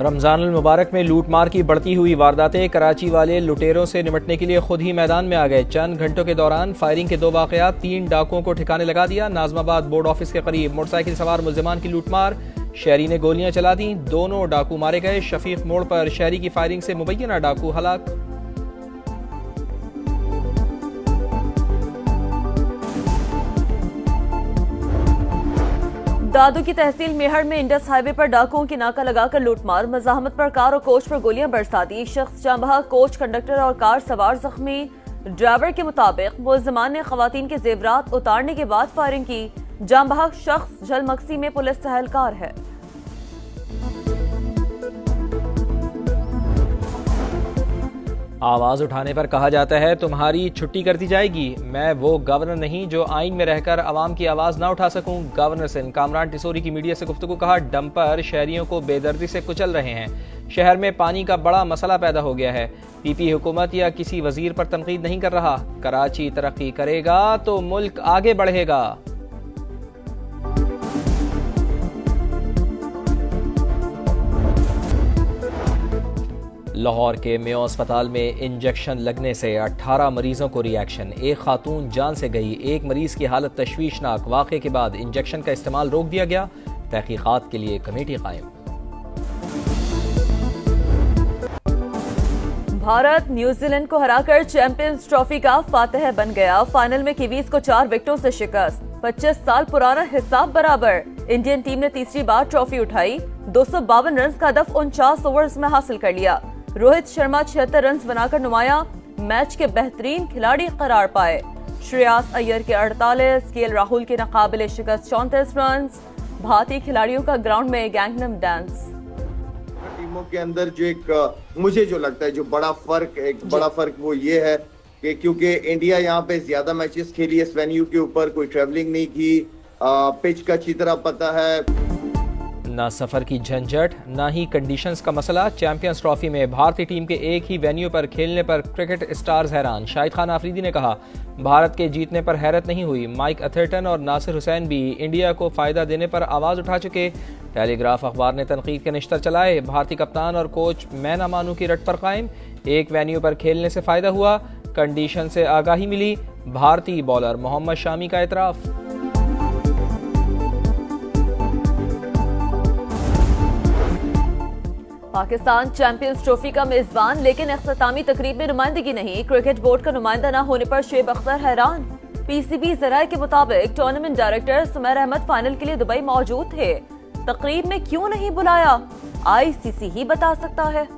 रमजानुल मुबारक में लूटमार की बढ़ती हुई वारदातें। कराची वाले लुटेरों से निपटने के लिए खुद ही मैदान में आ गए। चंद घंटों के दौरान फायरिंग के 2 वाकयात, 3 डाकुओं को ठिकाने लगा दिया। नाजमाबाद बोर्ड ऑफिस के करीब मोटरसाइकिल सवार मुल्जिमान की लूटमार, शहरी ने गोलियां चला दी, दोनों डाकू मारे गए। शफीक मोड़ पर शहरी की फायरिंग से मुबैना डाकू हलाक। दादू की तहसील मेहर में इंडस हाईवे पर डाकुओं की नाका लगाकर लूटमार, मज़ाहमत पर कार और कोच पर गोलियां बरसा दी। शख्स जाँ बहक, कोच, कंडक्टर और कार सवार जख्मी। ड्राइवर के मुताबिक मुल्जिमान ने खवातीन के जेवरात उतारने के बाद फायरिंग की। जाँ बहक शख्स जलमक्सी में पुलिस तहलकार है। आवाज उठाने पर कहा जाता है तुम्हारी छुट्टी कर दी जाएगी। मैं वो गवर्नर नहीं जो आइन में रहकर आवाम की आवाज ना उठा सकूं। गवर्नर सिंध कामरान टिसोरी की मीडिया से गुफ्तगू। कहा डंपर शहरियों को बेदर्दी से कुचल रहे हैं। शहर में पानी का बड़ा मसला पैदा हो गया है। पीपी हुकूमत या किसी वजीर पर तनकीद नहीं कर रहा। कराची तरक्की करेगा तो मुल्क आगे बढ़ेगा। लाहौर के मेयो अस्पताल में इंजेक्शन लगने से 18 मरीजों को रिएक्शन। एक खातून जान से गई, एक मरीज की हालत तशवीशनाक। वाक़े के बाद इंजेक्शन का इस्तेमाल रोक दिया गया। तहकीकात के लिए कमेटी कायम। भारत न्यूजीलैंड को हराकर चैंपियंस ट्रॉफी का फातिह बन गया। फाइनल में कीवीज को 4 विकेटों से शिकस्त। 25 साल पुराना हिसाब बराबर। इंडियन टीम ने तीसरी बार ट्रॉफी उठाई। 252 रन का हदफ 49 ओवर्स में हासिल कर लिया। रोहित शर्मा 76 रन बनाकर नुमाया मैच के बेहतरीन खिलाड़ी करार पाए। श्रेयस अय्यर के 48, केएल राहुल के नाकाबिले शिकस्त 34 रन। भारतीय खिलाड़ियों का ग्राउंड में गैंगनम डांस। टीमों के अंदर जो एक मुझे जो लगता है जो बड़ा फर्क वो ये है कि क्योंकि इंडिया यहाँ पे ज्यादा मैचेस खेली है इस वेन्यू के ऊपर, कोई ट्रेवलिंग नहीं की, पिच का अच्छी तरह पता है। ना सफर की झंझट, ना ही कंडीशंस का मसला। चैंपियंस ट्रॉफी में भारतीय टीम के एक ही वेन्यू पर खेलने पर क्रिकेट स्टार्स हैरान। शाहिद खान आफरीदी ने कहा भारत के जीतने पर हैरत नहीं हुई। माइक अथर्टन और नासिर हुसैन भी इंडिया को फायदा देने पर आवाज उठा चुके। टेलीग्राफ अखबार ने तनकीद के निश्तर चलाए। भारतीय कप्तान और कोच मैं ना मानू की रट पर कायम। एक वेन्यू पर खेलने से फायदा हुआ, कंडीशन से आगाही मिली। भारतीय बॉलर मोहम्मद शामी का एतराफ। पाकिस्तान चैंपियंस ट्रॉफी का मेजबान, लेकिन इख्तितामी तकरीब में नुमाइंदगी नहीं। क्रिकेट बोर्ड का नुमाइंदा न होने पर शुएब अख्तर हैरान। पीसीबी जराये के मुताबिक tournament director Sumair Ahmed final के लिए दुबई मौजूद थे। तकरीब में क्यों नहीं बुलाया, आईसीसी ही बता सकता है।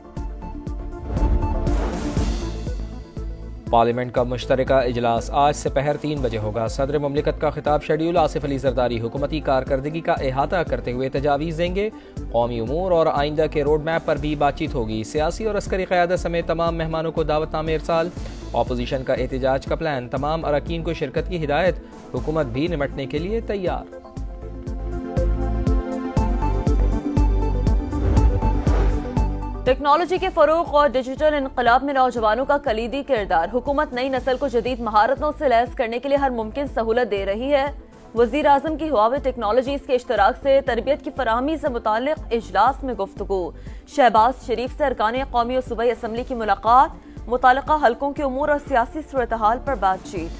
पार्लियामेंट का मुश्तरका इजलास आज से पहर 3 बजे होगा। सदर मुमलिकत का खिताब शेड्यूल। आसिफ अली जरदारी हुकूमती कारकर्दगी का अहाता करते हुए तजावीज़ देंगे। कौमी उमूर और आइंदा के रोड मैप पर भी बातचीत होगी। सियासी और अस्करी क़यादत समेत तमाम मेहमानों को दावतनामे इरसाल। अपोजिशन का एहतजाज का प्लान। तमाम अरकान को शिरकत की हिदायत। हुकूमत भी निपटने के लिए तैयार। टेक्नोलॉजी के फरोग और डिजिटल इनकलाब में नौजवानों का कलीदी किरदार। हुकूमत नई नस्ल को जदीद महारतों से लैस करने के लिए हर मुमकिन सहूलत दे रही है। वज़ीर आज़म की हुआवे टेक्नोलॉजीज के इश्तराक से तरबियत की फराहमी से मुताल्लिक इजलास में गुफ्तगू। शहबाज शरीफ से अरकान कौमी और सूबाई असम्बली की मुलाकात। मुताल्लिका हलकों के उमूर और सियासी सूरत-ए-हाल पर बातचीत।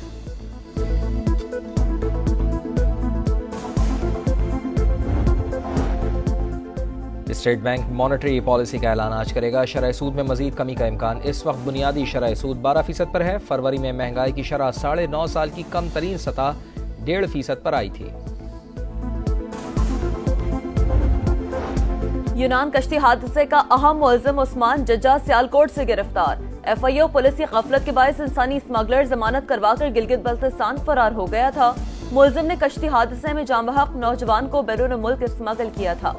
स्टेट बैंक मॉनेटरी पॉलिसी का ऐलान आज करेगा। शरह सूद में मजीद कमी का इम्कान। इस वक्त बुनियादी शरह सूद 12% पर है। फरवरी में महंगाई की शरह 9.5 साल की कम तरीन सतह 1.5% पर आई थी। यूनान कश्ती हादसे का अहम मुलजिम उस्मान जज्जा सियालकोट से गिरफ्तार। एफआईओ पुलिस की गफलत के बायस इंसानी स्मगलर जमानत करवाकर गिलगित बल्तिस्तान फरार हो गया था। मुलजिम ने कश्ती हादसे में जाँ बहक नौजवान को बैरून मुल्क स्मगल किया था।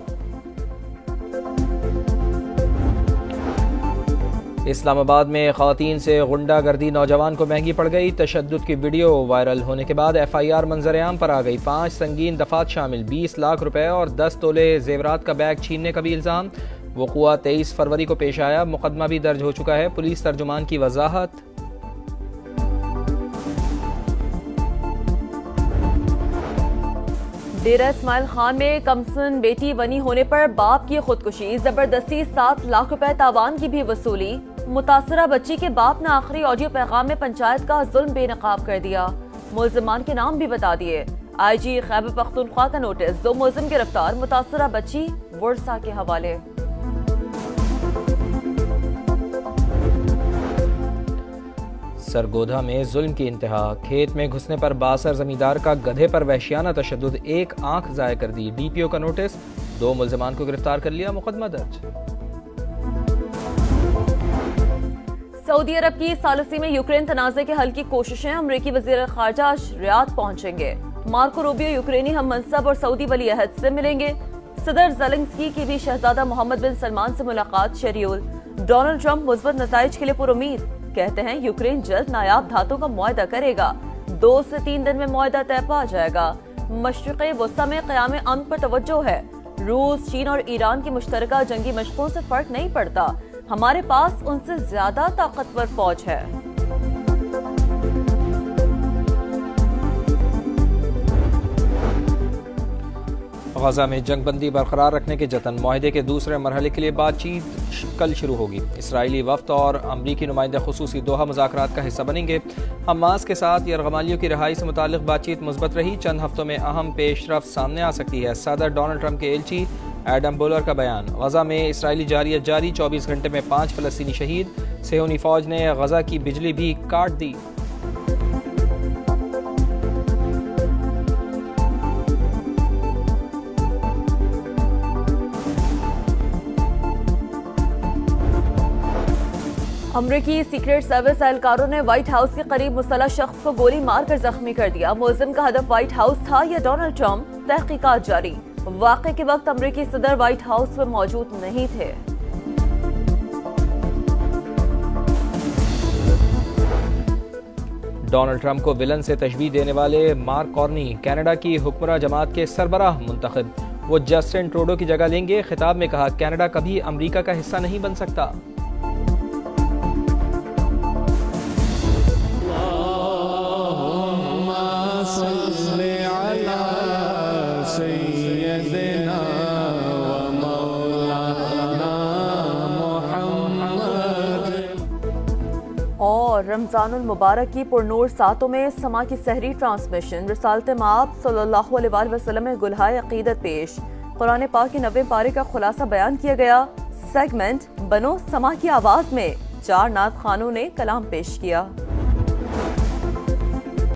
इस्लामाबाद में ख़वातीन से गुंडागर्दी नौजवान को महंगी पड़ गई। तशद्दुद की वीडियो वायरल होने के बाद एफआईआर मंजर-ए-आम पर आ गई। 5 संगीन दफात शामिल 20 लाख रुपए और 10 तोले जेवरात का बैग छीनने का भी इल्ज़ाम। वक़ुआ 23 फरवरी को पेश आया। मुकदमा भी दर्ज हो चुका है। पुलिस तर्जुमान की वजाहत। डेरा इस्माइल खान में कमसन बेटी बनी होने पर बाप की खुदकुशी, जबरदस्ती 7 लाख रुपए तावान की भी वसूली। मुतासरा बच्ची के बाप ने आखिरी ऑडियो पैगाम में पंचायत का जुल्म बेनकाब कर दिया, मुल्जिमान के नाम भी बता दिए। IG खैबर पख्तूनख्वा का नोटिस, 2 मुल्जिम गिरफ्तार, मुतासरा बच्ची वर्सा के हवाले। सरगोधा में जुल्म की इंतहा, खेत में घुसने पर बासर जमींदार का गधे पर वहशियाना तशद्दुद, 1 आंख जाया कर दी। DPO का नोटिस, 2 मुल्जिमान को गिरफ्तार कर लिया, मुकदमा दर्ज। सऊदी अरब की सालसी में यूक्रेन तनाज़े के हल की कोशिशें, अमरीकी वज़ीर ख़ारजा रियाद पहुंचेंगे। मार्को रूबियो यूक्रेनी हम मनसब और सऊदी वली अहद से मिलेंगे। सदर ज़ेलेंस्की की भी शहजादा मोहम्मद बिन सलमान से मुलाकात शेड्यूल। डोनाल्ड ट्रंप मुस्बत नताइज के लिए पुरुमीद, कहते हैं यूक्रेन जल्द नायाब धातों का मुआहदा करेगा, 2 से 3 दिन में मुआहदा तय पा जाएगा। मशरिक़े वस्ता में क़याम अमन पर तवज्जो है। रूस, चीन और ईरान की मुश्तरका जंगी मशकों से फर्क नहीं पड़ता, हमारे पास उनसे ज्यादा ताकतवर फौज है। गजा में जंगबंदी बरकरार रखने के जतन, मुआहदे के दूसरे मरहले के लिए बातचीत कल शुरू होगी। इसराइली वफ्द और अमरीकी नुमाइंदे खुसूसी दोहा मुज़ाकरात का हिस्सा बनेंगे। हमास के साथ यरगमालियों की रिहाई से मुतालिक बातचीत मुस्बत रही, चंद हफ्तों में अहम पेशरफ्त सामने आ सकती है। सदर डोनाल्ड ट्रंप के एलची एडम बोलर का बयान, गजा में इसराइली जारियत जारी, 24 घंटे में 5 फ़लस्तीनी शहीद। सेहूनी फौज ने गजा की बिजली भी काट दी। अमरीकी सीक्रेट सर्विस एहलकारों ने व्हाइट हाउस के करीब मुसल्लह शख्स को गोली मारकर जख्मी कर दिया। मुल्जिम का हदफ व्हाइट हाउस था या डोनाल्ड ट्रंप, तहकीकात जारी। वाक़े के वक्त अमरीकी सदर व्हाइट हाउस में मौजूद नहीं थे। डोनाल्ड ट्रंप को विलन से तशबीह देने वाले मार्क कॉर्नी कनाडा की हुक्मरान जमात के सरबराह मुंतखब, वो जस्टिन ट्रूडो की जगह लेंगे। खिताब में कहा, कनाडा कभी अमरीका का हिस्सा नहीं बन सकता। और रमजानुल मुबारक की पुरनूर सातों में समा की सहरी ट्रांसमिशन, रिसालत माब सल्लल्लाहु अलैहि वसल्लम में गुलहाए अकीदत पेश, कुरान पाक की 90 पारे का खुलासा बयान किया गया। सेगमेंट बनो समा की आवाज में 4 नात खानों ने कलाम पेश किया।